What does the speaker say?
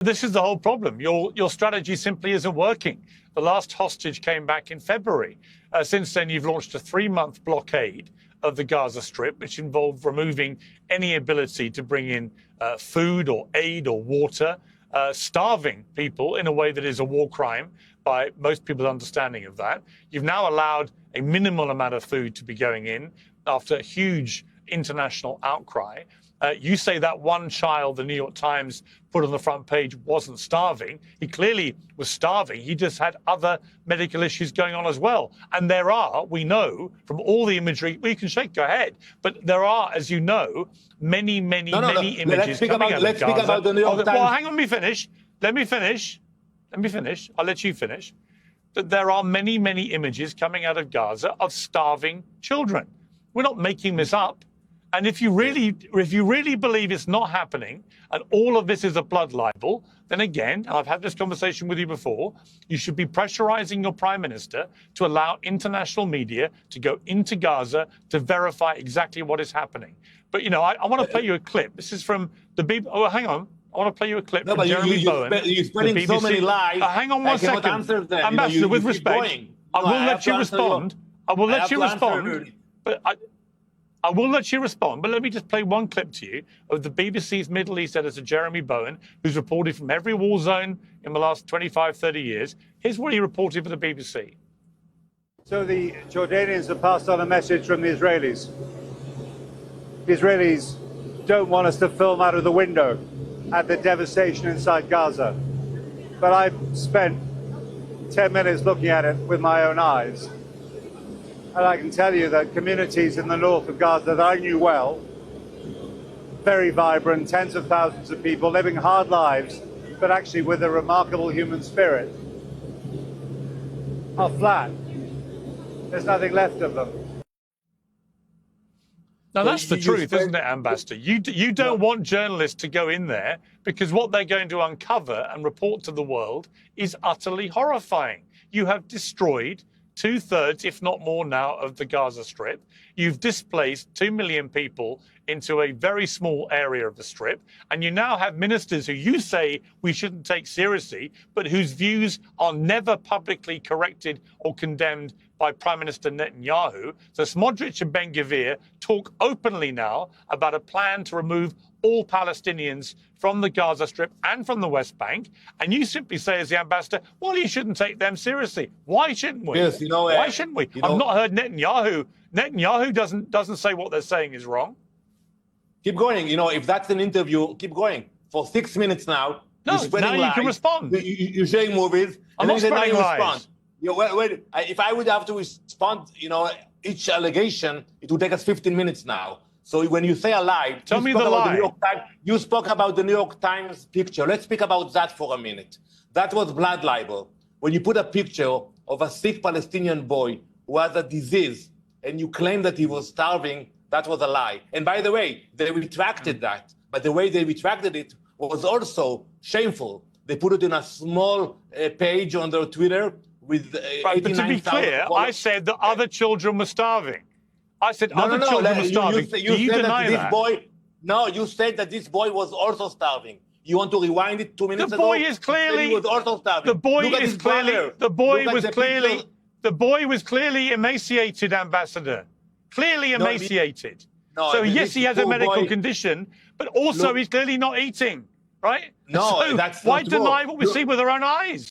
This is the whole problem. Your strategy simply isn't working. The last hostage came back in February. Since then, you've launched a 3-month blockade of the Gaza Strip, which involved removing any ability to bring in food or aid or water, starving people in a way that is a war crime by most people's understanding of that. You've now allowed a minimal amount of food to be going in after a huge international outcry. You say that one child the New York Times put on the front page wasn't starving. He clearly was starving. He just had other medical issues going on as well. And there are, we know from all the imagery, we can shake, go ahead, but there are, as you know, many images coming out of Gaza. Let's speak about the New York Times. Well, hang on, let me finish. Let me finish. I'll let you finish. That there are many images coming out of Gaza of starving children. We're not making this up. And if you really believe it's not happening and all of this is a blood libel, then again, and I've had this conversation with you before, you should be pressurizing your prime minister to allow international media to go into Gaza to verify exactly what is happening. But, you know, I want to play you a clip. This is from the BBC. Oh, hang on. I want to play you a clip from Jeremy Bowen. You're spreading so many lies. Hang on one second. Ambassador, with respect, I will let you respond. I will let you respond. But I will let you respond, but let me just play one clip to you of the BBC's Middle East editor, Jeremy Bowen, who's reported from every war zone in the last 25, 30 years. Here's what he reported for the BBC. So the Jordanians have passed on a message from the Israelis. The Israelis don't want us to film out of the window at the devastation inside Gaza. But I've spent 10 minutes looking at it with my own eyes. And I can tell you that communities in the north of Gaza that I knew well, very vibrant, tens of thousands of people living hard lives, but actually with a remarkable human spirit, are flat. There's nothing left of them. Now, that's the truth, isn't it, Ambassador? You don't want journalists to go in there because what they're going to uncover and report to the world is utterly horrifying. You have destroyed 2/3, if not more now, of the Gaza Strip. You've displaced 2 million people into a very small area of the Strip. And you now have ministers who you say we shouldn't take seriously, but whose views are never publicly corrected or condemned by Prime Minister Netanyahu. So Smotrich and Ben-Gvir talk openly now about a plan to remove all Palestinians from the Gaza Strip and from the West Bank. And you simply say, as the ambassador, well, you shouldn't take them seriously. Why shouldn't we? Yes, why shouldn't we? I've not heard Netanyahu. Netanyahu doesn't say what they're saying is wrong. Keep going. You know, if that's an interview, keep going. For 6 minutes now. No, now you can respond. You're showing movies. I'm not spreading lies. If I would have to respond, you know, each allegation, it would take us 15 minutes now. So when you say a lie, tell me the lie. You spoke about the New York Times picture. Let's speak about that for a minute. That was blood libel. When you put a picture of a sick Palestinian boy who has a disease and you claim that he was starving, that was a lie. And by the way, they retracted that. But the way they retracted it was also shameful. They put it in a small page on their Twitter with but to be clear, I said that other children were starving. I said other children were starving. Do you deny that? You said that this boy was also starving. You want to rewind it 2 minutes ago? The boy is clearly. He was also starving. The boy is clearly. The boy was clearly. The boy was clearly emaciated, Ambassador. Clearly emaciated. So yes, he has a medical condition, but also he's clearly not eating, right? No, so that's why not deny true. what we see with our own eyes?